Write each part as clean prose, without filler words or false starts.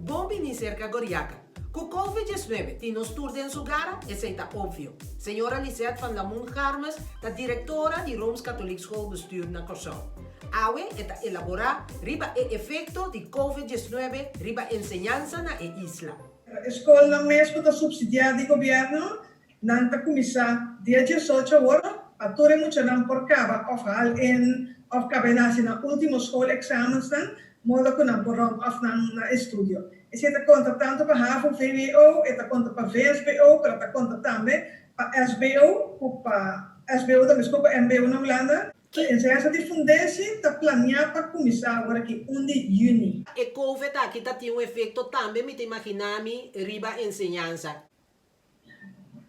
Bom iniciar Goriaca. Com Covid-19, tem nos tour de Sugara, esse é óbvio. Senhora Lisette van Lamoen Garmes, da diretora de Rooms Catholic School Bestuur na Corsão. Awe está elaborar riba o efeito de Covid-19 riba enseñanza na isla. A escola não mesmo está subsidiada do governo, não está começar dia 18 horas, a toda muito não por caba, of cabenasse na última escola exames, modo que não por of na estúdio. E se está conta tanto para HAVO, VWO, está conta para VSBO, para está conta também para SBO, para SBO também, desculpa, MBO na Holanda. Enseñança de fundência está planeada para começar agora aqui 1 de junho. E Covid aqui está tendo efeito também, me imaginami, riba enseñanza.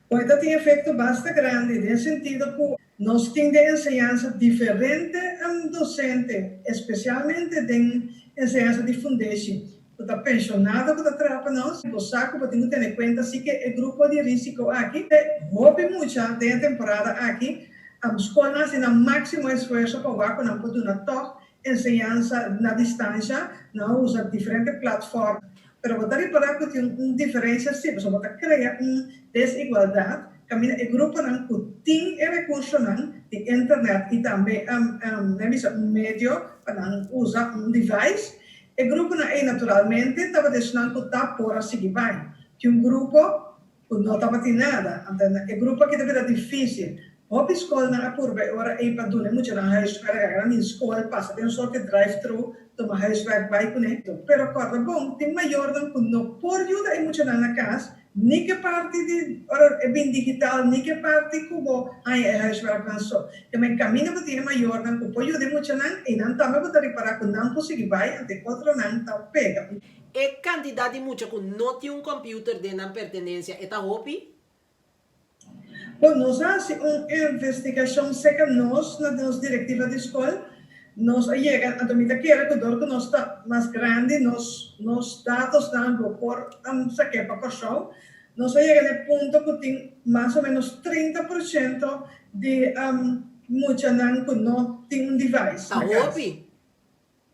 Pois tem efeito bastante grande, no sentido que nós temos de enseñança diferente a docente, especialmente de enseñança de fundência. Está pensionado que está trabalhando para nós, o saco para ter em conta assim que o grupo de risco aqui, houve muita de temporada aqui, a escola tem o máximo esforço para não poder dar enseñança na distância, não usa diferentes plataformas. Mas você reparar que tem uma diferença, sim, você cria uma desigualdade, caminha o grupo não tem recursos de internet e também um meio para usar um device. O grupo não é naturalmente estava deixando que está por seguir vai. Que um grupo não estava tendo nada, o grupo aqui deve ser difícil. Op escola na curva ora é para doen moet je naar huiswerk gaan in school passa tem só que drive-thru toma huiswerk bij connecto pero corre bom tem maior dan que no por ajuda e moet je na casa nem que parte de ora é bem digital nem que parte como ai huiswerk dan so que men caminho que tem maior dan que por ajuda moet je na e não também para reparar que não conseguir vai ante outro não tá pega E quantidade de mucha que não tem computer de na pertenência eta hopi. Bom, nós fazemos uma investigação seca nós na nossa diretiva de escola, nós chegamos a tomar que nós está mais grande, nos dados dando por saque para corção, nós chegamos ao ponto que tem mais ou menos 30% de muita que não tem um device. Tá hopi?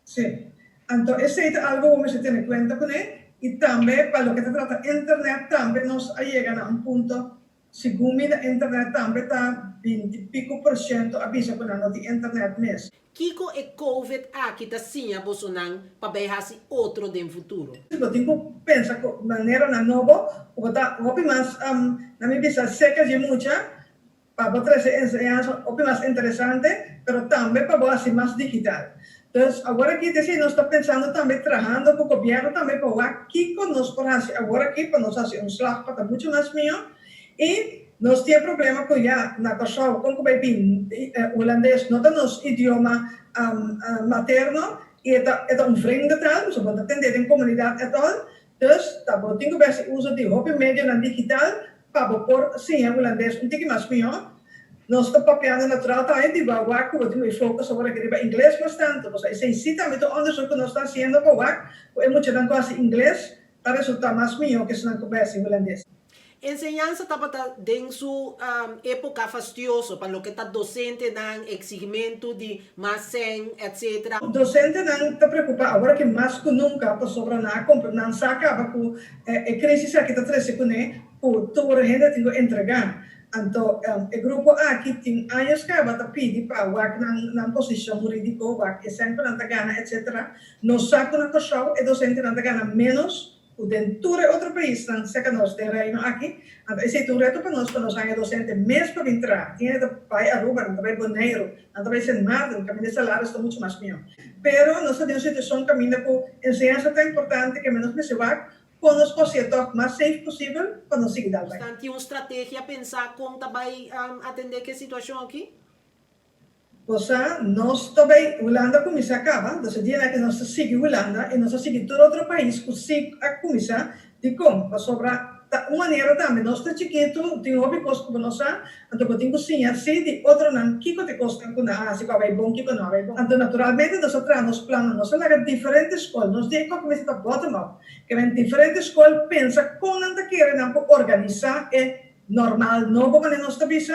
Sim. Então, esse é algo que você tem em conta com ele, e também, para o que se trata de internet, também nós chegamos a ponto segundo a internet também está 20 e pico por cento avisa que não tem internet mesmo. Kiko e Covid aqui está sim a Bolsonaro para beihar-se outro no futuro. Eu tenho que pensar de maneira nova, o mais na minha visão seca de muita para trazer ensinança o mais interessante, mas também para ser mais digital. Então, agora aqui nós estamos pensando também trabalhando com o governo também para aqui nós podemos agora aqui para nós fazer slag para muito mais melhor. E nós temos problema com já na pessoa com o bebê holandês não é nosso idioma materno e é vreemde taal, dus we moeten atender in comunidade e tal. Dus dat betekent dat we uso de hobby media na digital para por sim holandês um pouquinho mais melhor. Nós estamos papiando natural também de baguá que we focus sobre o inglês bastante. Então, esse sim também o onderzoek que nós estamos fazendo para baguá, é muito dan quase inglês para resultar mais melhor que se não conversa em holandês. Enseñanza está en su época fastidiosa para lo que está docente dan exigimento de más zen, etc. Docente não está preocupado agora que mais que nunca para sobre não saca com a crise que está trazendo com ele, por toda a gente tem que entregar. Então, o grupo aqui tem anos que vai pedir para o na posição jurídica, o sempre não está ganhando, etc. Nós saca na coisa, o docente não está ganhando menos. O dentro de outro país, não sei que nós temos aqui, esse é um reto para nós ganhar docente mesmo para entrar. Tinha que vai a Aruba, não vai Bonaire, não vai ser nada, o caminho de salário está muito mais melhor. Pero nós temos uma situação caminho com ensinança tão importante que menos me se vai, quando nós possamos o mais safe possível para nós seguir dali. Tem uma estratégia pensar como vai atender que situação aqui? Posa, nós também, Holanda começa a acabar, então dia que nós seguimos Holanda e nós seguimos todo outro país que se começa de como, para sobrar uma maneira também, nós estamos chiquito, tem hobby coisa como nós, então eu tenho que cozinhar, se de outro não, que te custa com a se vai bom, que não vai bom. Então naturalmente nós trazemos planos, nós temos diferentes escolas, nós temos que começar a bottom up, que vem diferentes escolas pensa como não querem organizar e normal, não como nós estamos,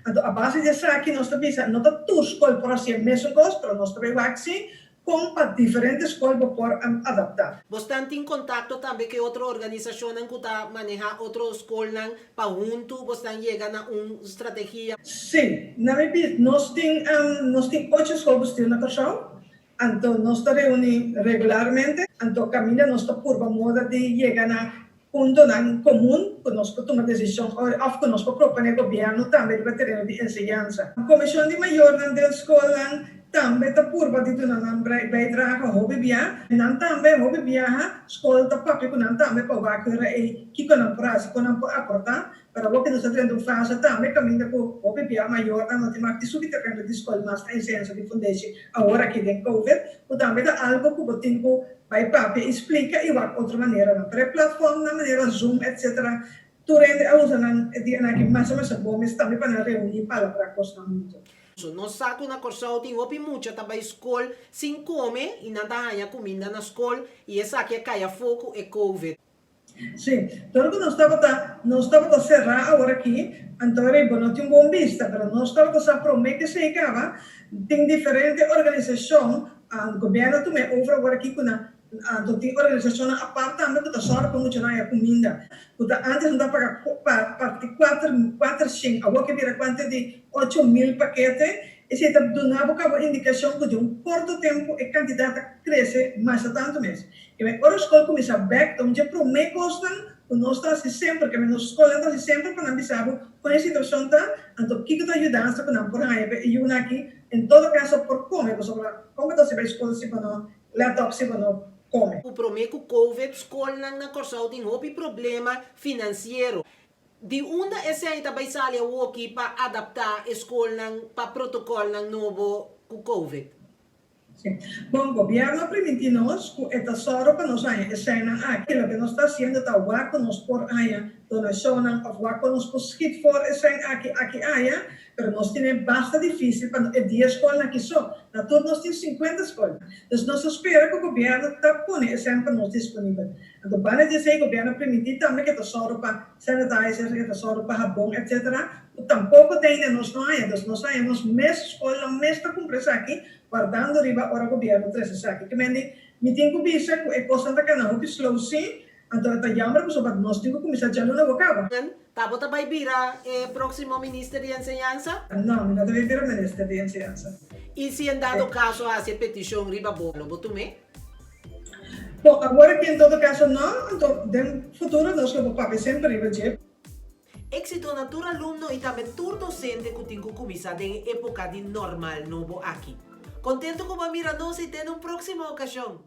então a base dessa aqui nós estamos, não está tua escola por assim mesmo coisa, mas nós também vai assim, com para diferentes escolas para adaptar. Bastante em contato também com outra organização que está manejar outra escola para junto, bastante chega na uma estratégia. Sim, na minha nós temos 8 escolas na Cachau, então nós nos reunimos regularmente, então caminha nossa curva moda de chegar na punto comum, que nós tomamos decisão, ou que nós proponemos ao governo também para terreno de ensinança. A comissão de maior da escola também está por bater na bijdrage hobby bia, e também hobby bia, escola está papi com também para vaqueira e que com a praça com a aportar para o que nós tendo fase também caminha com hobby bia maior da nós temos que subir terreno de escola mas tem ciência de fundação agora que tem covid, o também dá algo que o tempo vai papi explica e vai outra maneira na pré-plataforma na maneira Zoom etc. Tu rende a usar na dia na que mais ou menos bom mas também para reunir para constantemente. Nós saco na Corsão tem opi muita também escola sem comer e não dá comida na escola e essa aqui cai a foco é COVID. Sim, então nós estava a cerrar agora aqui, então não tinha um bom vista, mas nós estávamos a prometer que se acaba, tem diferentes organizações, o governo também oferece agora aqui com tem organização a parte também que está só para muito na comida, porque antes não dá para parte 400, agora que vira quanto de 8.000 paquetes, e se está dando uma indicação que de um curto tempo a quantidade cresce mais a tanto mês. E agora a escola começa a back, então já promete costam, nós estamos sempre, que a nossa escola está sempre para avisar com a situação está, então o que está ajudando com a por aí e uma aqui, em todo caso por comer, como está se vai escola se não, laptop se não come. O promete que COVID escola na Corsão tem outro problema financeiro. De onde esse aí também sai aqui para adaptar a escola para protocolo novo com COVID? Sim. Bom, o governo permite nós que é só para nós aí, aquilo que nós está fazendo está o que nós por aí donação ou o que nós conseguimos for aqui aí, mas nós temos bastante difícil para 10 escolas aqui só. Na todos nós temos 50 escolas. Então nós esperamos que o governo está pondo esse para nós disponível. Então para dizer que o governo permite também que está só para sanitizer, que está só para sabão, etc. Tampouco tem nós não aí, nós temos mesmo escola, mesmo compressa aqui, guardando riba ora governo traz aqui. Que me tem que bisa é coisa da canal que slow sim, então está jammer que sobat nós temos que começar a jalu na bocaba. Tabo também vira próximo ministro de enseñanza? Não, não deve vir o ministro de enseñanza. E se em dado caso hace petição riba bolo, botume? Bom, agora que em todo caso não, então no futuro nós vamos papai sempre riba jeep. Éxito na tur alumno e também tur docente que tem que começar em época de normal novo aqui. Contento com a mira nós e ter uma próxima ocasião.